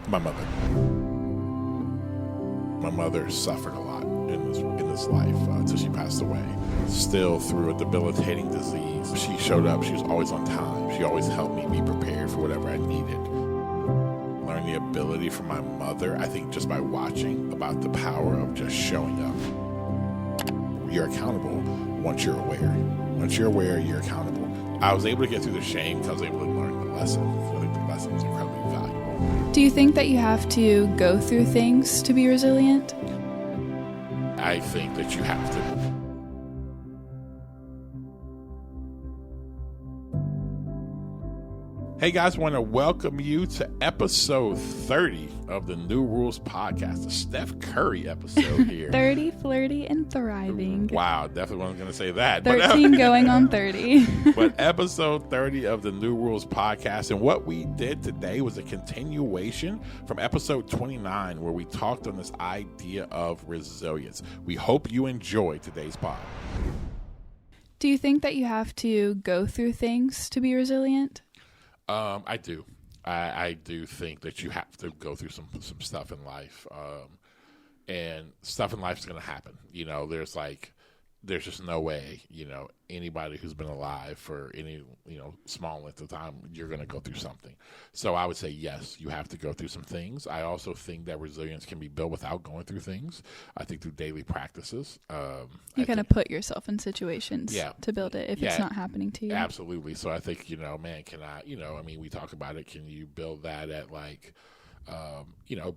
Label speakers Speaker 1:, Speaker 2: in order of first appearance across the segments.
Speaker 1: My mother. My mother suffered a lot in this life until she passed away. Still, through a debilitating disease, she showed up. She was always on time. She always helped me be prepared for whatever I needed. Learn the ability from my mother, I think, just by watching, about the power of just showing up. You're accountable once you're aware. Once you're aware, you're accountable. I was able to get through the shame because I was able to learn the lesson. I think the lesson was incredibly valuable.
Speaker 2: Do you think that you have to go through things to be resilient?
Speaker 1: I think that you have to. Hey guys, I want to welcome you to episode 30 of the New Rules podcast, the Steph Curry episode here.
Speaker 2: 30, flirty, and thriving.
Speaker 1: Wow, definitely wasn't going to say that.
Speaker 2: 13 going on 30.
Speaker 1: But episode 30 of the New Rules podcast, and what we did today was a continuation from episode 29, where we talked on this idea of resilience. We hope you enjoy today's pod.
Speaker 2: Do you think that you have to go through things to be resilient?
Speaker 1: I do. I do think that you have to go through some stuff in life, and stuff in life is going to happen. You know, there's just no way, anybody who's been alive for any, small length of time, you're going to go through something. So I would say, yes, you have to go through some things. I also think that resilience can be built without going through things. I think through daily practices.
Speaker 2: You kind of put yourself in situations to build it if it's not happening to you.
Speaker 1: Absolutely. So I think, we talk about it. Can you build that at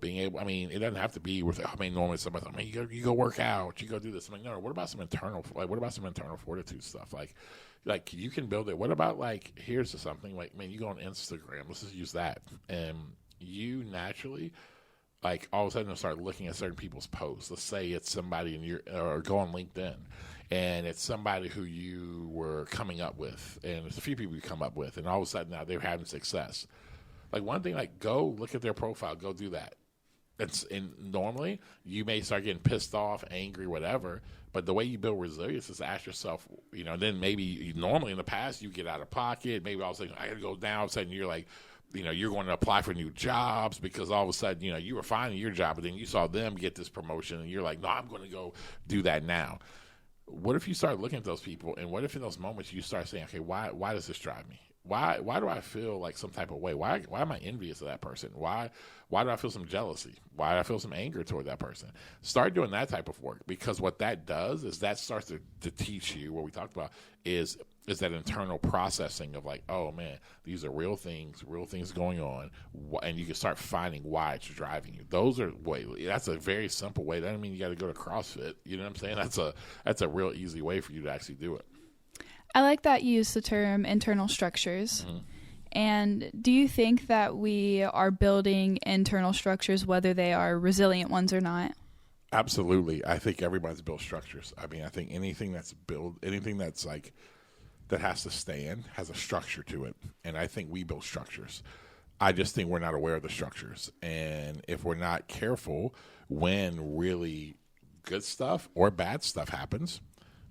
Speaker 1: being able, it doesn't have to be with, normally somebody's like, you go work out, you go do this. I'm like, no, what about some internal fortitude stuff? Like you can build it. What about here's something you go on Instagram, let's just use that. And you naturally, all of a sudden start looking at certain people's posts. Let's say it's somebody or go on LinkedIn and it's somebody who you were coming up with. And there's a few people you come up with and all of a sudden now they're having success. One thing, go look at their profile, go do that. And normally you may start getting pissed off, angry, whatever. But the way you build resilience is to ask yourself, then maybe normally in the past you get out of pocket. Maybe all of a sudden I got to go down. All of a sudden you're you're going to apply for new jobs because all of a sudden, you were fine in your job, but then you saw them get this promotion and you're like, no, I'm going to go do that now. What if you start looking at those people, and what if in those moments you start saying, okay, why does this drive me? Why do I feel like some type of way? Why am I envious of that person? Why do I feel some jealousy? Why do I feel some anger toward that person? Start doing that type of work, because what that does is that starts to teach you what we talked about is that internal processing of oh man, these are real things going on, and you can start finding why it's driving you. That's a very simple way. That doesn't mean you got to go to CrossFit. You know what I'm saying? That's a real easy way for you to actually do it.
Speaker 2: I like that you use the term internal structures. Mm-hmm. And do you think that we are building internal structures, whether they are resilient ones or not?
Speaker 1: Absolutely. I think everybody's built structures. I think anything that's that has to stand has a structure to it. And I think we build structures. I just think we're not aware of the structures. And if we're not careful, when really good stuff or bad stuff happens,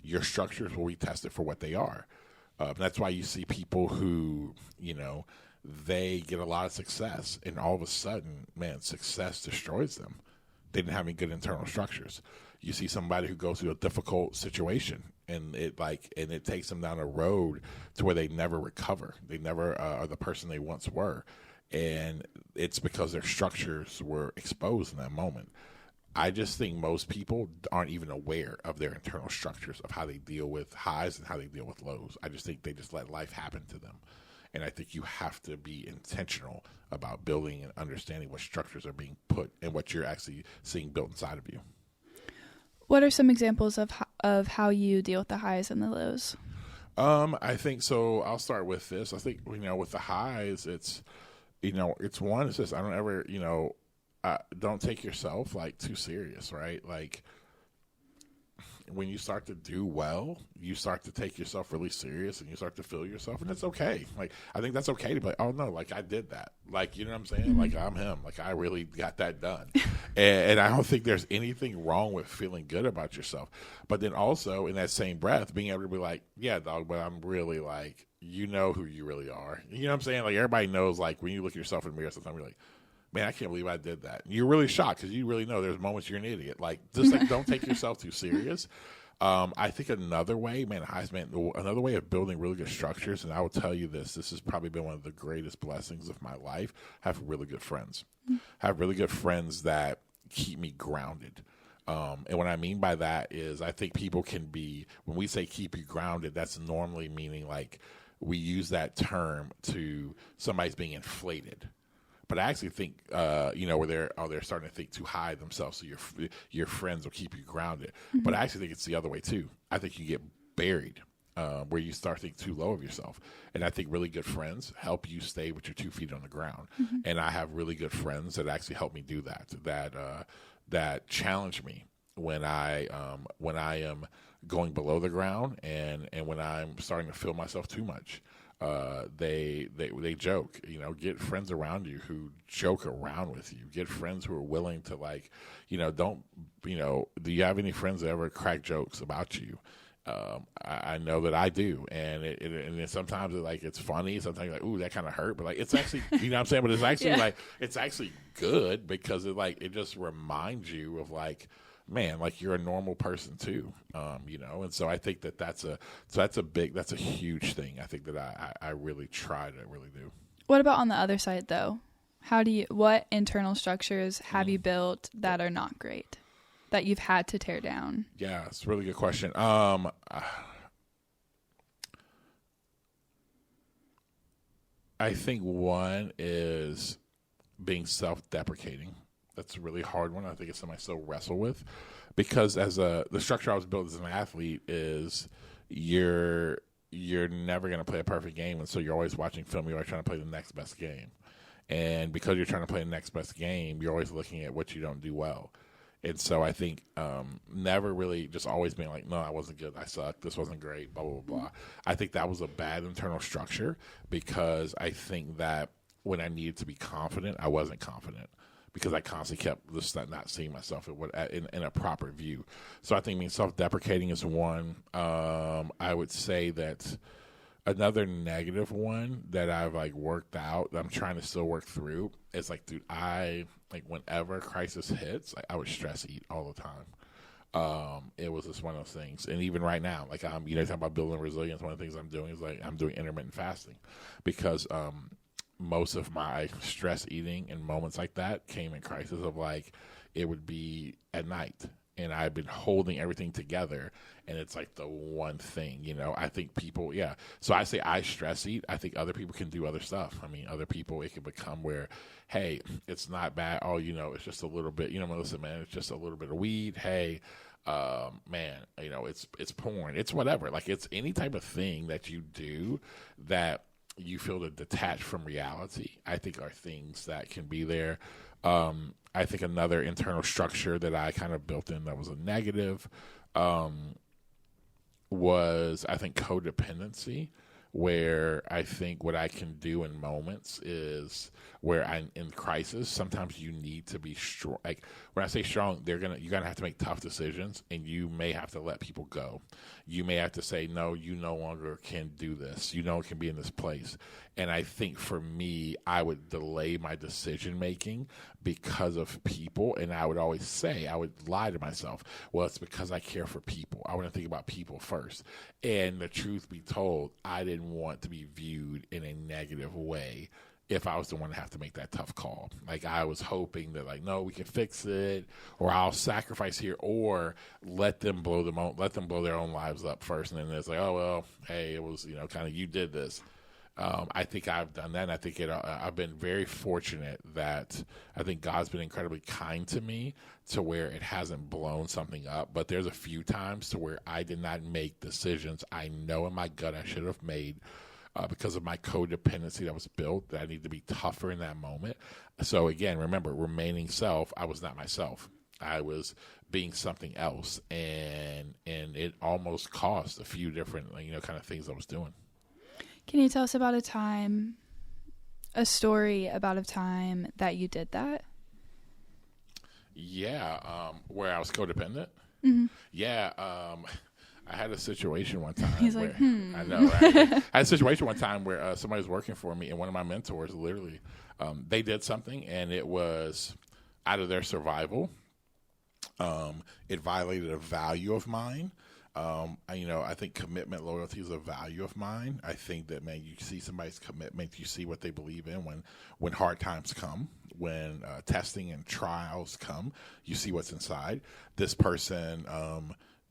Speaker 1: your structures will be tested for what they are. That's why you see people who, they get a lot of success, and all of a sudden, man, success destroys them. They didn't have any good internal structures. You see somebody who goes through a difficult situation, and it takes them down a road to where they never recover. They never are the person they once were, and it's because their structures were exposed in that moment. I just think most people aren't even aware of their internal structures, of how they deal with highs and how they deal with lows. I just think they just let life happen to them. And I think you have to be intentional about building and understanding what structures are being put and what you're actually seeing built inside of you.
Speaker 2: What are some examples of how you deal with the highs and the lows?
Speaker 1: I think so. I'll start with this. I think, with the highs, it's this, I don't ever, don't take yourself too serious, right? When you start to do well, you start to take yourself really serious, and you start to feel yourself, and it's okay. I think that's okay to be oh no, I did that. You know what I'm saying?
Speaker 2: Mm-hmm.
Speaker 1: I'm him. I really got that done. and I don't think there's anything wrong with feeling good about yourself. But then also in that same breath, being able to be yeah, dog, but I'm really who you really are. You know what I'm saying? Everybody knows when you look at yourself in the mirror sometimes you're man, I can't believe I did that. You're really shocked because you really know there's moments you're an idiot. Like, just like, don't take yourself too serious. I think another way, another way of building really good structures, and I will tell you this has probably been one of the greatest blessings of my life, have really good friends. Have really good friends that keep me grounded. And what I mean by that is I think people can be, when we say keep you grounded, that's normally meaning like we use that term to somebody's being inflated. But I actually think, where they're starting to think too high of themselves, so your friends will keep you grounded. Mm-hmm. But I actually think it's the other way too. I think you get buried, where you start thinking too low of yourself. And I think really good friends help you stay with your 2 feet on the ground. Mm-hmm. And I have really good friends that actually help me do that challenge me when I am going below the ground and when I'm starting to feel myself too much. They joke, get friends around you who joke around with you. Get friends who are willing to do you have any friends that ever crack jokes about you? I know that I do. And sometimes it's funny. Sometimes like, ooh, that kind of hurt, but like, it's actually, you know what I'm saying? But it's actually it's actually good because it just reminds you of like, man, like you're a normal person too, and so I think that's a huge thing. I think that I really try to really do.
Speaker 2: What about on the other side though? What internal structures have you built that are not great, that you've had to tear down?
Speaker 1: Yeah, it's a really good question. I think one is being self-deprecating. That's a really hard one. I think it's something I still wrestle with because the structure I was built as an athlete is you're never going to play a perfect game. And so you're always watching film. You're always trying to play the next best game. And because you're trying to play the next best game, you're always looking at what you don't do well. And so I think never really just always being like, no, I wasn't good. I sucked. This wasn't great, blah, blah, blah. I think that was a bad internal structure because I think that when I needed to be confident, I wasn't confident. Because I constantly kept just not seeing myself in a proper view. So I think self-deprecating is one. I would say that another negative one that I've worked out, that I'm trying to still work through, is dude, I whenever crisis hits, I would stress eat all the time. It was just one of those things. And even right now, I'm talking about building resilience, one of the things I'm doing is I'm doing intermittent fasting because most of my stress eating and moments like that came in crisis of it would be at night and I've been holding everything together and it's the one thing, I think people, yeah. So I say I stress eat. I think other people can do other stuff. I mean, other people, it can become where, hey, it's not bad. Oh, it's just a little bit, Melissa, man, it's just a little bit of weed. Hey, man, it's porn. It's whatever. It's any type of thing that you do that you feel to detach from reality, I think are things that can be there. I think another internal structure that I kind of built in that was a negative was, I think, codependency, where I think what I can do in moments is where I'm in crisis. Sometimes you need to be strong. When I say strong, you're gonna have to make tough decisions, and you may have to let people go. You may have to say, no, you no longer can do this. You no longer can be in this place. And I think for me, I would delay my decision making because of people. And I would always say, I would lie to myself, well, it's because I care for people. I want to think about people first. And the truth be told, I didn't want to be viewed in a negative way if I was the one to have to make that tough call. I was hoping that no, we can fix it, or I'll sacrifice here, or let them blow their own lives up first. And then it's oh, well, hey, it was, kind of, you did this. I think I've done that. And I think I've been very fortunate that I think God's been incredibly kind to me to where it hasn't blown something up. But there's a few times to where I did not make decisions I know in my gut I should have made because of my codependency that was built, that I need to be tougher in that moment. So again, remember, remaining self, I was not myself. I was being something else. And it almost cost a few different, kind of things I was doing.
Speaker 2: Can you tell us about a story about a time that you did that?
Speaker 1: Yeah, where I was codependent.
Speaker 2: Mm-hmm.
Speaker 1: Yeah, I had a situation one time.
Speaker 2: He's
Speaker 1: where,
Speaker 2: like,
Speaker 1: I know, right? I had a situation one time where somebody was working for me, and one of my mentors literally, they did something, and it was out of their survival. It violated a value of mine. I think commitment, loyalty is a value of mine. I think that, man, you see somebody's commitment, you see what they believe in when hard times come, when testing and trials come, you see what's inside. This person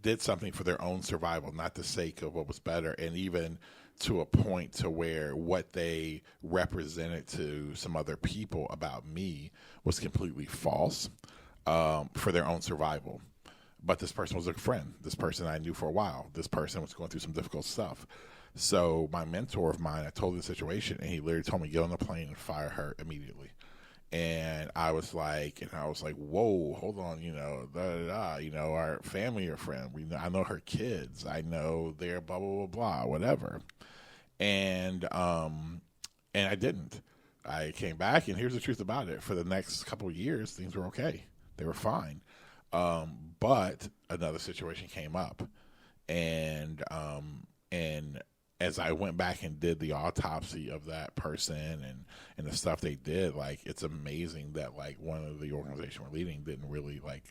Speaker 1: did something for their own survival, not the sake of what was better, and even to a point to where what they represented to some other people about me was completely false for their own survival. But this person was a friend. This person I knew for a while. This person was going through some difficult stuff. So my mentor of mine, I told him the situation, and he literally told me, get on the plane and fire her immediately. And I was like, whoa, hold on, our family or friend. I know her kids. I know they're blah, blah, blah, blah, whatever. And I didn't. I came back, and here's the truth about it. For the next couple of years, things were okay. They were fine. But another situation came up, and as I went back and did the autopsy of that person and the stuff they did, like, it's amazing that, like, one of the organization we're leading didn't really, like,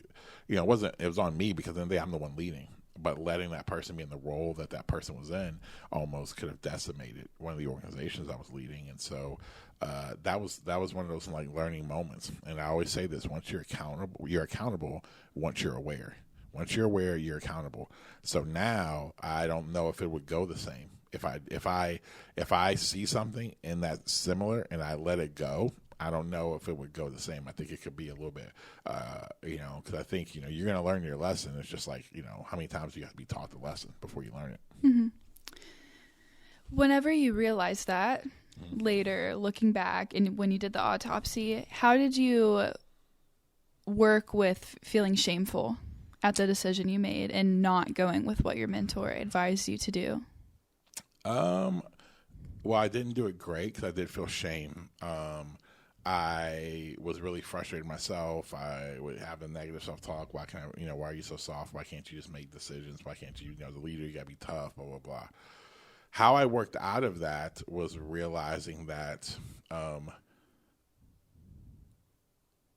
Speaker 1: it was on me because then I'm the one leading, but letting that person be in the role that person was in almost could have decimated one of the organizations I was leading. And so that was one of those, like, learning moments. And I always say this: once you're accountable. Once you're aware, you're accountable. So now I don't know if it would go the same if I see something in that similar and I let it go. I don't know if it would go the same. I think it could be a little bit, because I think, you're going to learn your lesson. It's just like, how many times do you have to be taught the lesson before you learn it?
Speaker 2: Mm-hmm. Whenever you realized that, later, looking back, and when you did the autopsy, how did you work with feeling shameful at the decision you made and not going with what your mentor advised you to do?
Speaker 1: Well, I didn't do it great because I did feel shame. I was really frustrated myself. I would have the negative self-talk. Why are you so soft? Why can't you just make decisions? Why can't you, the leader, you gotta be tough, blah, blah, blah. How I worked out of that was realizing that,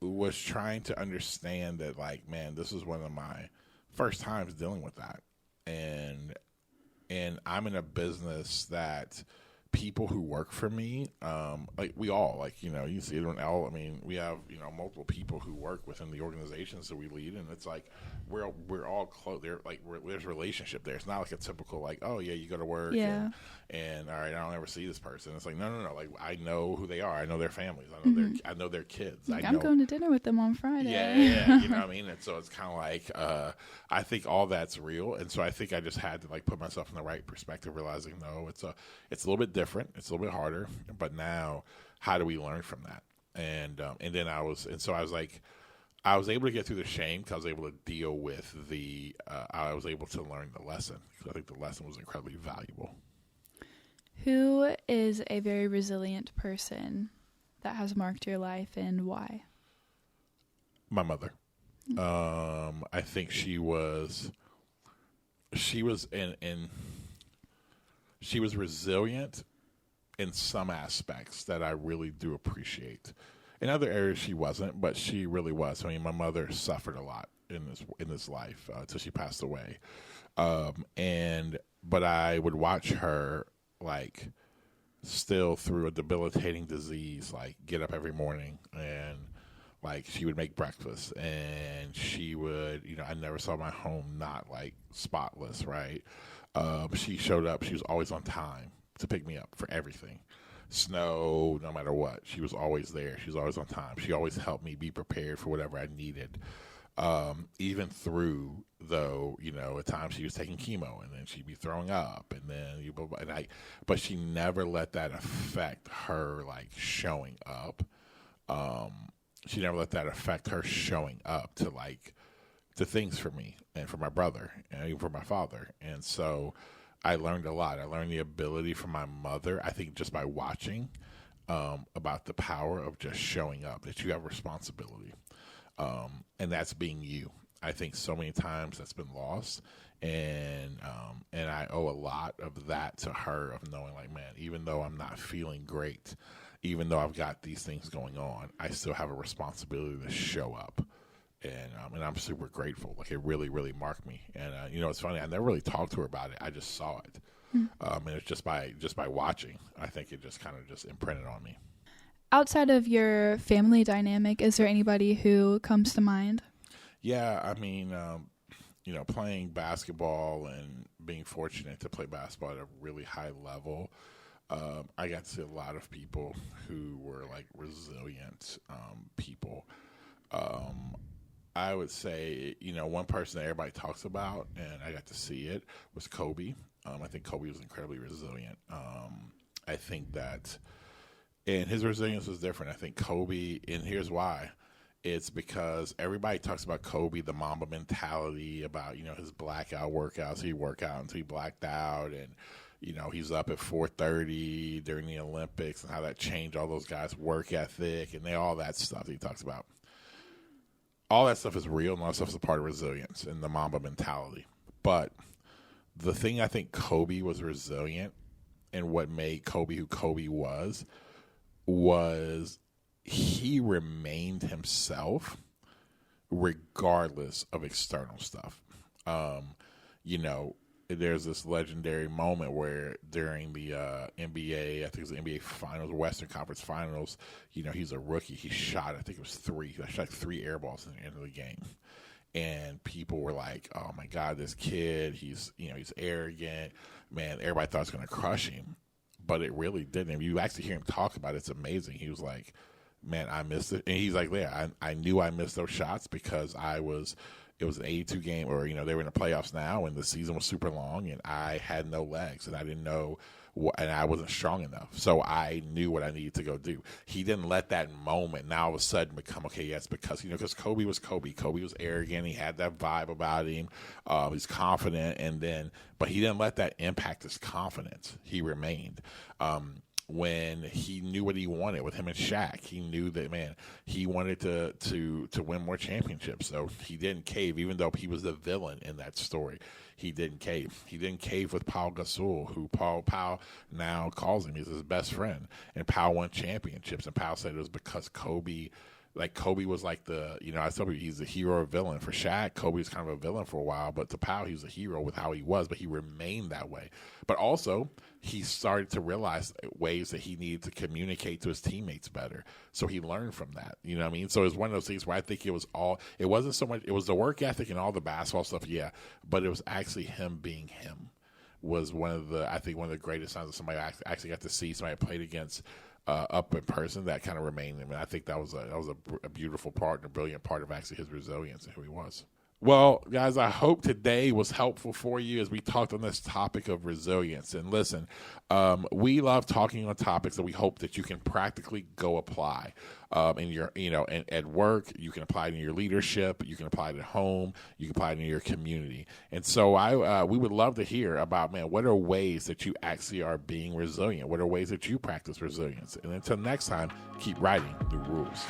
Speaker 1: was trying to understand that, like, man, this is one of my first times dealing with that. And I'm in a business that people who work for me, like, we all, like, you see it on L. I mean, we have, multiple people who work within the organizations that we lead, and it's like we're all close. There's a relationship there. It's not like a typical, like, oh yeah, you go to work, and all right, I don't ever see this person. It's like no. Like, I know who they are. I know their families. I know their kids.
Speaker 2: Like, I'm going to dinner with them on Friday.
Speaker 1: Yeah. You know what I mean? And so it's kind of like, I think all that's real, and so I think I just had to, like, put myself in the right perspective, realizing no, it's a little bit different. It's a little bit harder, but now how do we learn from that? And then I was able to get through the shame because I was able to deal with I was able to learn the lesson because I think the lesson was incredibly valuable.
Speaker 2: Who is a very resilient person that has marked your life, and why?
Speaker 1: My mother. I think she was resilient in some aspects that I really do appreciate. In other areas, she wasn't, but she really was. I mean, my mother suffered a lot in this life till she passed away. But I would watch her, like, still through a debilitating disease, like, get up every morning and, like, she would make breakfast, and she would, I never saw my home not, like, spotless, right? She showed up. She was always on time to pick me up for everything. Snow, no matter what. She was always there. She was always on time. She always helped me be prepared for whatever I needed. Even through, though, at times she was taking chemo, and then she'd be throwing up, and then but she never let that affect her, like, showing up. She never let that affect her showing up to things for me and for my brother and even for my father. And so I learned a lot. I learned the ability from my mother, I think just by watching, about the power of just showing up, that you have responsibility. And that's being you. I think so many times that's been lost. And I owe a lot of that to her, of knowing like, man, even though I'm not feeling great, even though I've got these things going on, I still have a responsibility to show up. And I'm super grateful. Like, it really, really marked me. And it's funny. I never really talked to her about it. I just saw it, and it's just by watching. I think it just kind of just imprinted on me.
Speaker 2: Outside of your family dynamic, is there anybody who comes to mind?
Speaker 1: Yeah, I mean, playing basketball and being fortunate to play basketball at a really high level, I got to see a lot of people who were like resilient people. I would say, one person that everybody talks about, and I got to see it, was Kobe. I think Kobe was incredibly resilient. I think that, and his resilience was different. I think Kobe, and here's why. It's because everybody talks about Kobe, the Mamba mentality, about, his blackout workouts. He'd work out until he blacked out, and, he's up at 4:30 during the Olympics, and how that changed all those guys' work ethic and all that stuff that he talks about. All that stuff is real, and all that stuff is a part of resilience and the Mamba mentality. But the thing I think Kobe was resilient, and what made Kobe who Kobe was he remained himself regardless of external stuff. There's this legendary moment where during the NBA, I think it was the NBA Finals, Western Conference Finals, he's a rookie. He shot, I think it was 3. He shot 3 air balls at the end of the game. And people were like, oh, my God, this kid, he's arrogant. Man, everybody thought it was going to crush him. But it really didn't. If you actually hear him talk about it, it's amazing. He was like, man, I missed it. And he's like, yeah, I knew I missed those shots because it was an 82 game, or, they were in the playoffs now, and the season was super long, and I had no legs, and I didn't know and I wasn't strong enough. So I knew what I needed to go do. He didn't let that moment now all of a sudden become, okay, yes, because, because Kobe was Kobe. Kobe was arrogant. He had that vibe about him. He's confident. But he didn't let that impact his confidence. He remained. When he knew what he wanted with him and Shaq, he knew that, man, he wanted to win more championships. So he didn't cave, even though he was the villain in that story. He didn't cave. He didn't cave with Pau Gasol, who Pau now calls him. He's his best friend. And Pau won championships. And Pau said it was because Kobe was like I told you, he's the hero or villain. For Shaq, Kobe was kind of a villain for a while, but to Pau, he was a hero with how he was, but he remained that way. But also, he started to realize ways that he needed to communicate to his teammates better. So he learned from that. You know what I mean? So it was one of those things where I think it wasn't so much, it was the work ethic and all the basketball stuff, yeah, but it was actually him being him was one of the greatest signs of somebody I actually got to see, somebody I played against up in person, that kind of remained. I mean, I think that was a beautiful part and a brilliant part of actually his resilience and who he was. Well, guys, I hope today was helpful for you as we talked on this topic of resilience. And listen, we love talking on topics that we hope that you can practically go apply in your, and at work. You can apply it in your leadership. You can apply it at home. You can apply it in your community. And so we would love to hear about, man, what are ways that you actually are being resilient? What are ways that you practice resilience? And until next time, keep writing new rules.